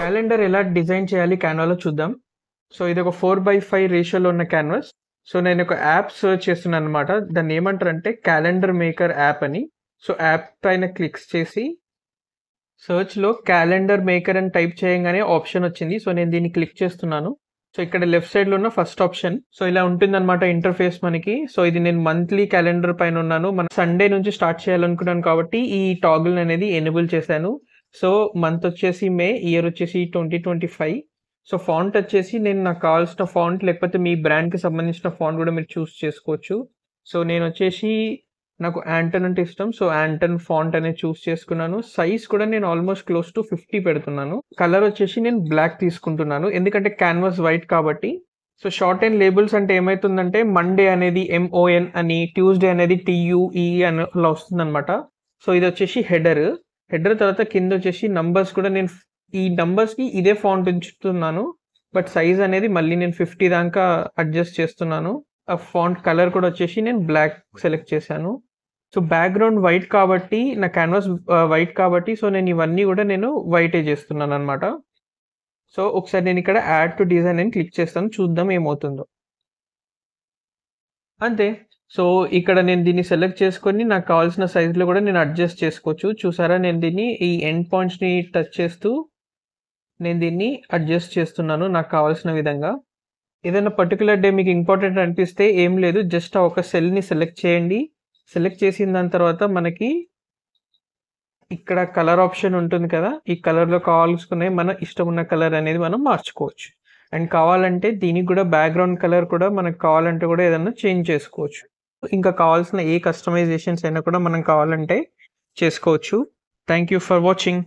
Calendar ఎలా design చేయాలి క్యాన్వాలో చూద్దాం. సో ఇది ఒక 4:5 రేషియోలో ఉన్న క్యాన్వాస్. సో నేను ఒక యాప్ సెర్చ్ చేస్తున్నాను అనమాట. దాన్ని ఏమంటారంటే క్యాలెండర్ మేకర్ యాప్ అని. సో యాప్ పైన క్లిక్స్ చేసి సెర్చ్లో క్యాలెండర్ మేకర్ అని టైప్ చేయగానే ఆప్షన్ వచ్చింది. సో నేను దీన్ని క్లిక్ చేస్తున్నాను. సో ఇక్కడ లెఫ్ట్ సైడ్లో ఉన్న ఫస్ట్ ఆప్షన్. సో ఇలా ఉంటుందన్నమాట ఇంటర్ఫేస్ మనకి. సో ఇది నేను మంత్లీ క్యాలెండర్ పైన ఉన్నాను. మన సండే నుంచి స్టార్ట్ చేయాలనుకున్నాను కాబట్టి ఈ టాగుల్ అనేది ఎనేబుల్ చేశాను. సో మంత్ వచ్చేసి మే, ఇయర్ వచ్చేసి 2025. సో ఫాంట్ వచ్చేసి నేను నాకు కావాల్సిన ఫాంట్ లేకపోతే మీ బ్రాండ్కి సంబంధించిన ఫాంట్ కూడా మీరు చూస్ చేసుకోవచ్చు. సో నేను వచ్చేసి నాకు యాంటన్ అంటే ఇష్టం. సో యాంటన్ ఫాంట్ అనేది చూస్ చేసుకున్నాను. సైజ్ కూడా నేను ఆల్మోస్ట్ క్లోజ్ టు 50 పెడుతున్నాను. కలర్ వచ్చేసి నేను బ్లాక్ తీసుకుంటున్నాను ఎందుకంటే క్యాన్వాస్ వైట్ కాబట్టి. సో షార్ట్ అండ్ లేబుల్స్ అంటే ఏమవుతుందంటే మండే అనేది MON అని, ట్యూస్డే అనేది TUE అని అలా వస్తుంది అనమాట. సో ఇది వచ్చేసి హెడర్ తర్వాత కింద వచ్చేసి నంబర్స్ కూడా నేను ఈ నంబర్స్కి ఇదే ఫాంట్ ఉంచుతున్నాను. బట్ సైజ్ అనేది మళ్ళీ నేను 50 దాకా అడ్జస్ట్ చేస్తున్నాను. ఆ ఫాంట్ కలర్ కూడా వచ్చేసి నేను బ్లాక్ సెలెక్ట్ చేశాను. సో బ్యాక్గ్రౌండ్ వైట్ కాబట్టి నా క్యాన్వాస్ వైట్ కాబట్టి సో నేను ఇవన్నీ కూడా నేను వైటే చేస్తున్నాను అనమాట. సో ఒకసారి నేను ఇక్కడ యాడ్ టు డిజైన్ అని క్లిక్ చేస్తాను, చూద్దాం ఏమవుతుందో. అంతే. సో ఇక్కడ నేను దీన్ని సెలెక్ట్ చేసుకొని నాకు కావాల్సిన సైజులో కూడా నేను అడ్జస్ట్ చేసుకోవచ్చు. చూసారా, నేను దీన్ని ఈ ఎండ్ పాయింట్స్ని టచ్ చేస్తూ నేను దీన్ని అడ్జస్ట్ చేస్తున్నాను నాకు కావాల్సిన విధంగా. ఏదైనా పర్టికులర్ డే మీకు ఇంపార్టెంట్ అనిపిస్తే ఏం లేదు, జస్ట్ ఆ ఒక సెల్ని సెలెక్ట్ చేయండి. సెలెక్ట్ చేసిన దాని తర్వాత మనకి ఇక్కడ కలర్ ఆప్షన్ ఉంటుంది కదా, ఈ కలర్లో కావాల్సుకునే మన ఇష్టం ఉన్న కలర్ అనేది మనం మార్చుకోవచ్చు. అండ్ కావాలంటే దీనికి కూడా బ్యాక్గ్రౌండ్ కలర్ కూడా మనకు కావాలంటే కూడా ఏదైనా చేంజ్ చేసుకోవచ్చు. ఇంకా కావాల్సిన ఏ కస్టమైజేషన్స్ అయినా కూడా మనం కావాలంటే చేసుకోవచ్చు. Thank you for watching.